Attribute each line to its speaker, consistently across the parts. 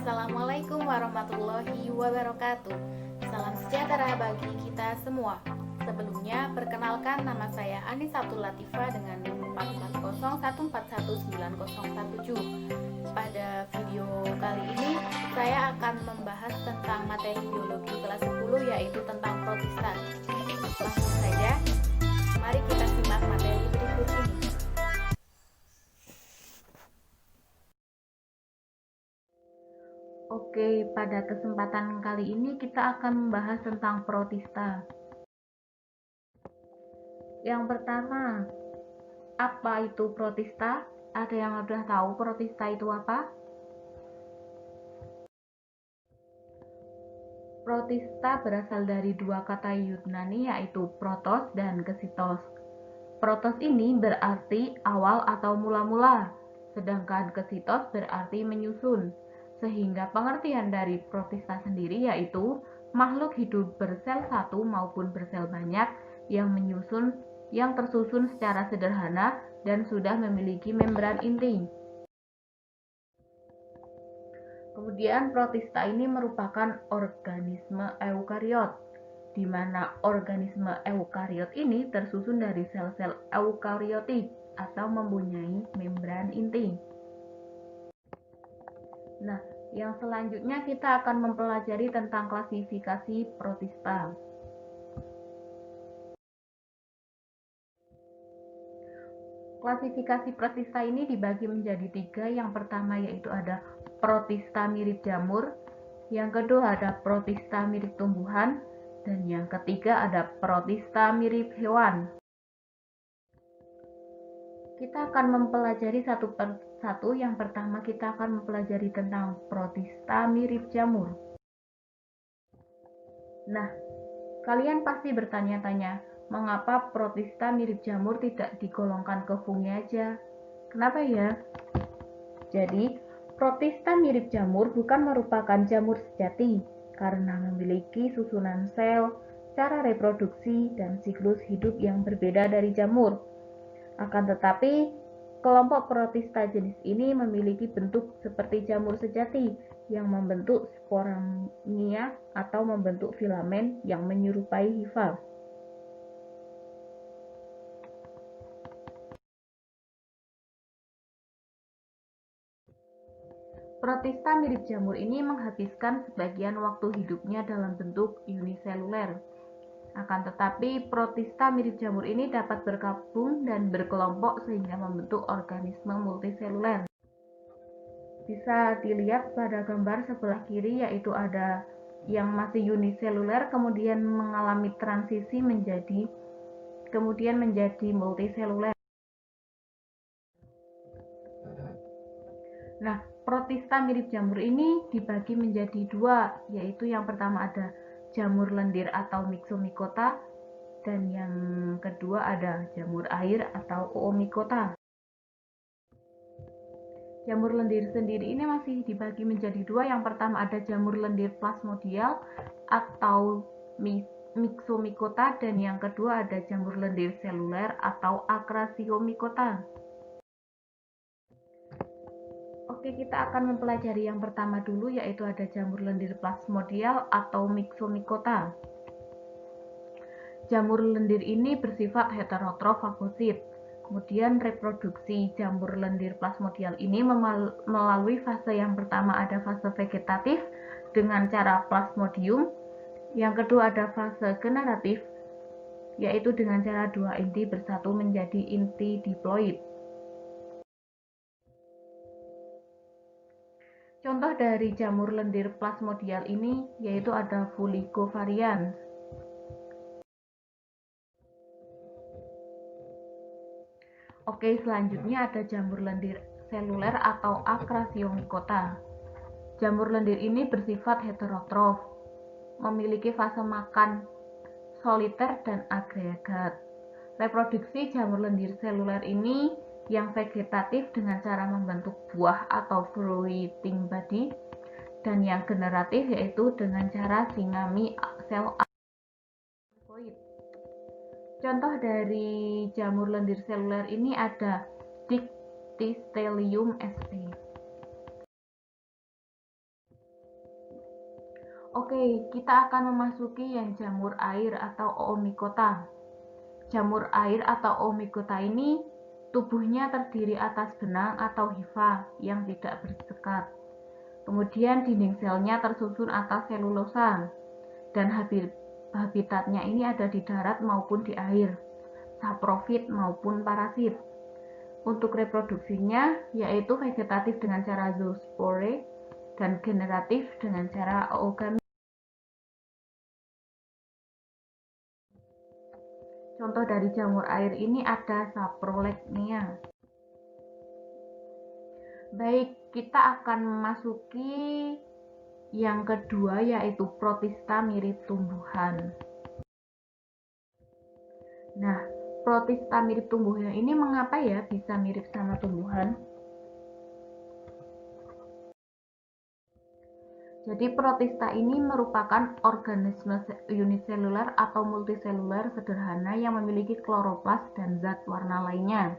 Speaker 1: Assalamualaikum warahmatullahi wabarakatuh. Salam sejahtera bagi kita semua. Sebelumnya, perkenalkan nama saya Anisatul Latifah dengan NIM 440141907. Pada video kali ini, saya akan membahas tentang materi biologi kelas 10 yaitu tentang protista. Langsung saja, mari kita simak materi berikut ini. Oke, pada kesempatan kali ini kita akan membahas tentang protista. Yang pertama, apa itu protista? Ada yang sudah tahu protista itu apa? Protista berasal dari dua kata Yunani yaitu protos dan kesitos. Protos ini berarti awal atau mula-mula, sedangkan kesitos berarti menyusun. Sehingga pengertian dari protista sendiri yaitu makhluk hidup bersel satu maupun bersel banyak yang tersusun secara sederhana dan sudah memiliki membran inti. Kemudian protista ini merupakan organisme eukariot, di mana organisme eukariot ini tersusun dari sel-sel eukariotik atau mempunyai membran inti. Nah, yang selanjutnya kita akan mempelajari tentang klasifikasi protista. Klasifikasi protista ini dibagi menjadi tiga. Yang pertama yaitu ada protista mirip jamur, yang kedua ada protista mirip tumbuhan, dan yang ketiga ada protista mirip hewan. Kita akan mempelajari satu per satu. Yang pertama kita akan mempelajari tentang protista mirip jamur. Nah, kalian pasti bertanya-tanya, mengapa protista mirip jamur tidak digolongkan ke fungi aja? Kenapa ya? Jadi, protista mirip jamur bukan merupakan jamur sejati karena memiliki susunan sel, cara reproduksi, dan siklus hidup yang berbeda dari jamur. Akan tetapi, kelompok protista jenis ini memiliki bentuk seperti jamur sejati yang membentuk sporangia atau membentuk filamen yang menyerupai hifa. Protista mirip jamur ini menghabiskan sebagian waktu hidupnya dalam bentuk uniseluler. Akan tetapi, protista mirip jamur ini dapat bergabung dan berkelompok sehingga membentuk organisme multiseluler. Bisa dilihat pada gambar sebelah kiri, yaitu ada yang masih uniseluler kemudian mengalami transisi kemudian menjadi multiseluler. Nah, protista mirip jamur ini dibagi menjadi dua, yaitu yang pertama ada jamur lendir atau Myxomycota, dan yang kedua ada jamur air atau Oomycota. Jamur lendir sendiri ini masih dibagi menjadi dua. Yang pertama ada jamur lendir plasmodial atau Myxomycota, dan yang kedua ada jamur lendir seluler atau Acrasiomycota. Oke, kita akan mempelajari yang pertama dulu, yaitu ada jamur lendir plasmodial atau Myxomycota. Jamur lendir ini bersifat heterotrof fagosit. Kemudian reproduksi jamur lendir plasmodial ini melalui fase yang pertama ada fase vegetatif dengan cara plasmodium. Yang kedua ada fase generatif, yaitu dengan cara dua inti bersatu menjadi inti diploid. Contoh dari jamur lendir plasmodial ini yaitu ada Fuligovarians. Oke, selanjutnya ada jamur lendir seluler atau Acrasiomycota. Jamur lendir ini bersifat heterotrof, memiliki fase makan soliter dan agregat. Reproduksi jamur lendir seluler ini yang vegetatif dengan cara membentuk buah atau fruiting body, dan yang generatif yaitu dengan cara singami sel apoid. Contoh dari jamur lendir seluler ini ada Dictyostelium sp. Oke, kita akan memasuki yang jamur air atau Oomycota. Jamur air atau Oomycota ini tubuhnya terdiri atas benang atau hifa yang tidak bersekat. Kemudian dinding selnya tersusun atas selulosa dan habitatnya ini ada di darat maupun di air, saprofit maupun parasit. Untuk reproduksinya yaitu vegetatif dengan cara zoospore dan generatif dengan cara oogami. Contoh dari jamur air ini ada Saprolegnia. Baik, kita akan memasuki yang kedua yaitu protista mirip tumbuhan. Nah, protista mirip tumbuhan ini mengapa ya bisa mirip sama tumbuhan? Jadi protista ini merupakan organisme uniseluler atau multiseluler sederhana yang memiliki kloroplas dan zat warna lainnya.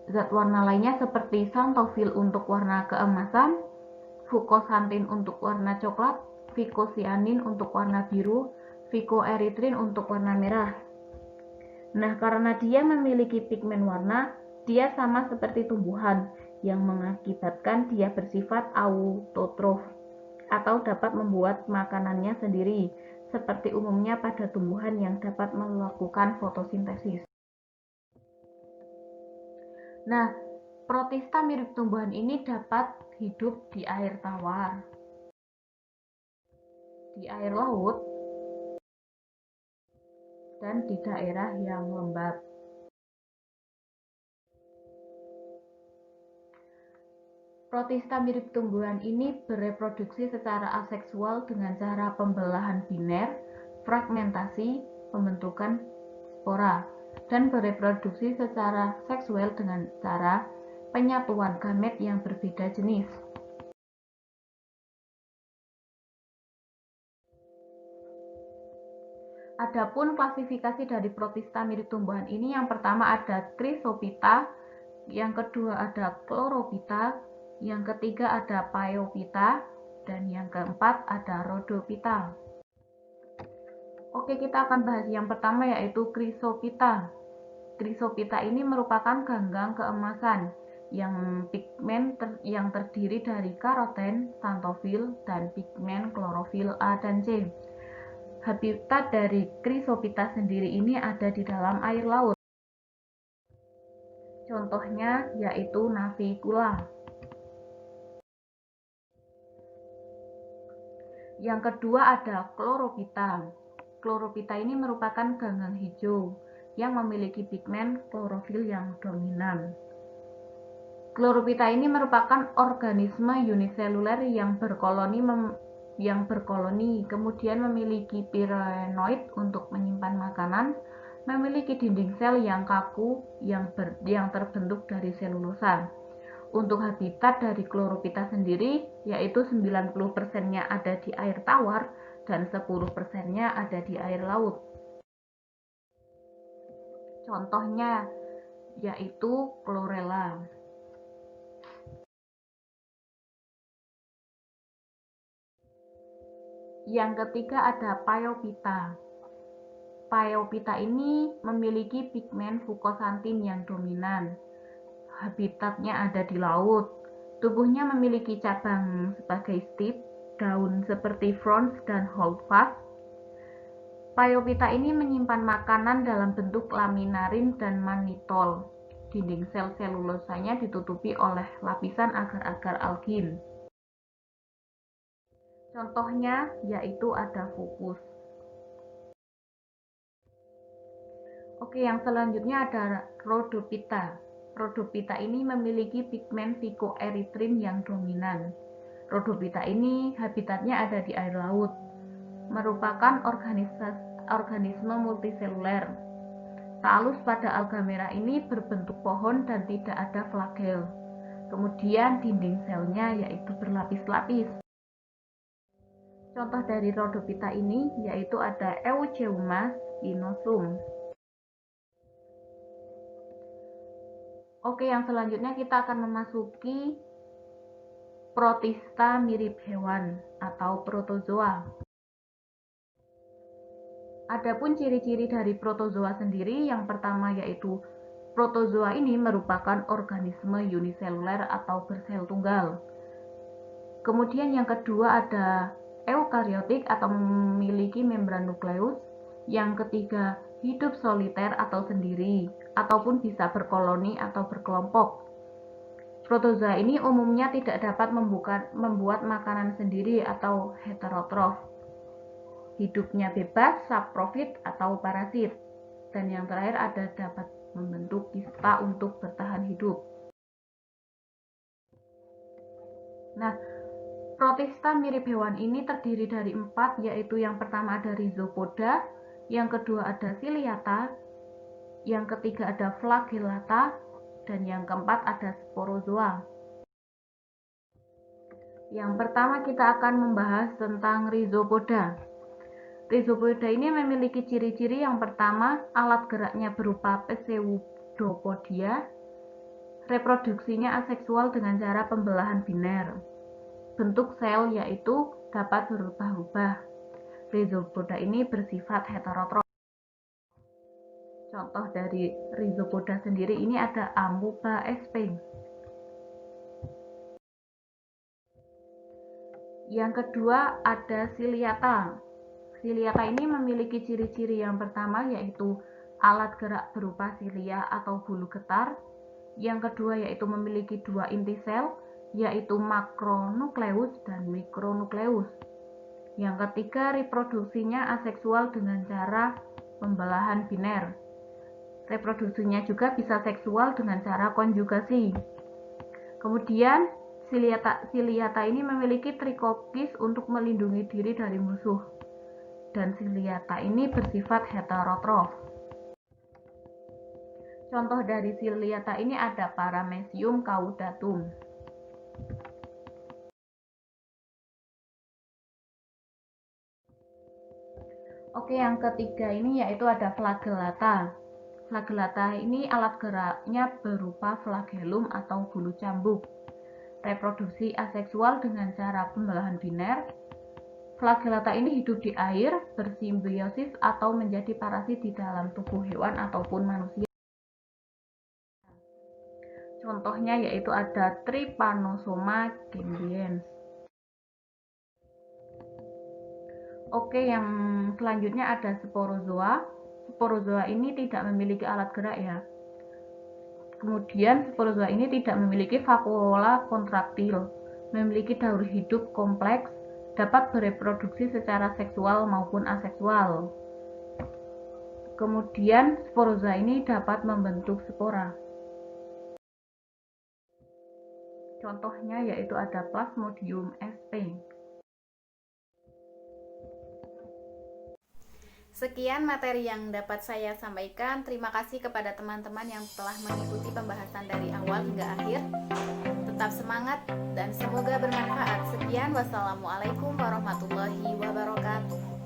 Speaker 1: Zat warna lainnya seperti xanthofil untuk warna keemasan, fucoxanthin untuk warna coklat, vicocyanin untuk warna biru, phycoerythrin untuk warna merah. Nah, karena dia memiliki pigmen warna, dia sama seperti tumbuhan yang mengakibatkan dia bersifat autotrof atau dapat membuat makanannya sendiri, seperti umumnya pada tumbuhan yang dapat melakukan fotosintesis. Nah, protista mirip tumbuhan ini dapat hidup di air tawar, di air laut, dan di daerah yang lembab. Protista mirip tumbuhan ini bereproduksi secara aseksual dengan cara pembelahan biner, fragmentasi, pembentukan spora, dan bereproduksi secara seksual dengan cara penyatuan gamet yang berbeda jenis. Adapun klasifikasi dari protista mirip tumbuhan ini, yang pertama ada Chrysophyta, yang kedua ada Chlorophyta, yang ketiga ada Phaeophyta, dan yang keempat ada Rhodophyta. Oke, kita akan bahas yang pertama yaitu Chrysophyta. Chrysophyta ini merupakan ganggang keemasan yang pigmen yang terdiri dari karoten, xanthofil, dan pigmen klorofil A dan C. Habitat dari Chrysophyta sendiri ini ada di dalam air laut. Contohnya yaitu Navicula. Yang kedua ada Chlorophyta. Chlorophyta ini merupakan ganggang hijau yang memiliki pigmen klorofil yang dominan. Chlorophyta ini merupakan organisme uniseluler yang berkoloni, kemudian memiliki pirenoid untuk menyimpan makanan, memiliki dinding sel yang kaku yang terbentuk dari selulosa. Untuk habitat dari Chlorophyta sendiri, yaitu 90%-nya ada di air tawar dan 10%-nya ada di air laut. Contohnya yaitu Chlorella. Yang ketiga ada Phaeophyta. Phaeophyta ini memiliki pigmen fucoxanthin yang dominan. Habitatnya ada di laut. Tubuhnya memiliki cabang sebagai stip, daun seperti frons dan holdfast. Phaeophyta ini menyimpan makanan dalam bentuk laminarin dan mannitol. Dinding sel selulosanya ditutupi oleh lapisan agar-agar algin. Contohnya yaitu ada fucus. Oke, yang selanjutnya ada Rhodophyta. Rhodophyta ini memiliki pigmen phycoerythrin yang dominan. Rhodophyta ini habitatnya ada di air laut. Merupakan organisme multiseluler. Talus pada alga merah ini berbentuk pohon dan tidak ada flagel. Kemudian dinding selnya yaitu berlapis-lapis. Contoh dari Rhodophyta ini yaitu ada Eugeumas spinosum. Oke, yang selanjutnya kita akan memasuki protista mirip hewan atau protozoa. Adapun ciri-ciri dari protozoa sendiri, yang pertama yaitu protozoa ini merupakan organisme uniseluler atau bersel tunggal. Kemudian yang kedua ada eukariotik atau memiliki membran nukleus. Yang ketiga hidup soliter atau sendiri, ataupun bisa berkoloni atau berkelompok. Protozoa ini umumnya tidak dapat membuat makanan sendiri atau heterotrof. Hidupnya bebas, saprofit atau parasit. Dan yang terakhir ada dapat membentuk kista untuk bertahan hidup. Nah, protista mirip hewan ini terdiri dari 4, yaitu yang pertama ada rhizopoda, yang kedua ada ciliata, yang ketiga ada flagellata, dan yang keempat ada sporozoa. Yang pertama kita akan membahas tentang rhizopoda. Rhizopoda ini memiliki ciri-ciri. Yang pertama, alat geraknya berupa pseudopodia. Reproduksinya aseksual dengan cara pembelahan biner. Bentuk sel yaitu dapat berubah-ubah. Rhizopoda ini bersifat heterotrof. Contoh dari rhizopoda sendiri ini ada Amoeba sp. Yang kedua ada ciliata. Ciliata ini memiliki ciri-ciri. Yang pertama yaitu alat gerak berupa cilia atau bulu getar. Yang kedua yaitu memiliki 2 inti sel, yaitu makronukleus dan mikronukleus. Yang ketiga, reproduksinya aseksual dengan cara pembelahan biner. Reproduksinya juga bisa seksual dengan cara konjugasi. Kemudian ciliata ini memiliki trikopis untuk melindungi diri dari musuh. Dan ciliata ini bersifat heterotrof. Contoh dari ciliata ini ada Paramecium caudatum. Oke, yang ketiga ini yaitu ada flagellata. Flagellata ini alat geraknya berupa flagellum atau bulu cambuk. Reproduksi aseksual dengan cara pembelahan biner. Flagellata ini hidup di air, bersimbiosis atau menjadi parasit di dalam tubuh hewan ataupun manusia. Contohnya yaitu ada Trypanosoma gambiens. Oke, yang selanjutnya ada sporozoa. Sporozoa ini tidak memiliki alat gerak ya. Kemudian sporozoa ini tidak memiliki vakuola kontraktil, memiliki daur hidup kompleks, dapat bereproduksi secara seksual maupun aseksual. Kemudian sporozoa ini dapat membentuk spora. Contohnya yaitu ada Plasmodium sp.
Speaker 2: Sekian materi yang dapat saya sampaikan. Terima kasih kepada teman-teman yang telah mengikuti pembahasan dari awal hingga akhir. Tetap semangat dan semoga bermanfaat. Sekian, wassalamualaikum warahmatullahi wabarakatuh.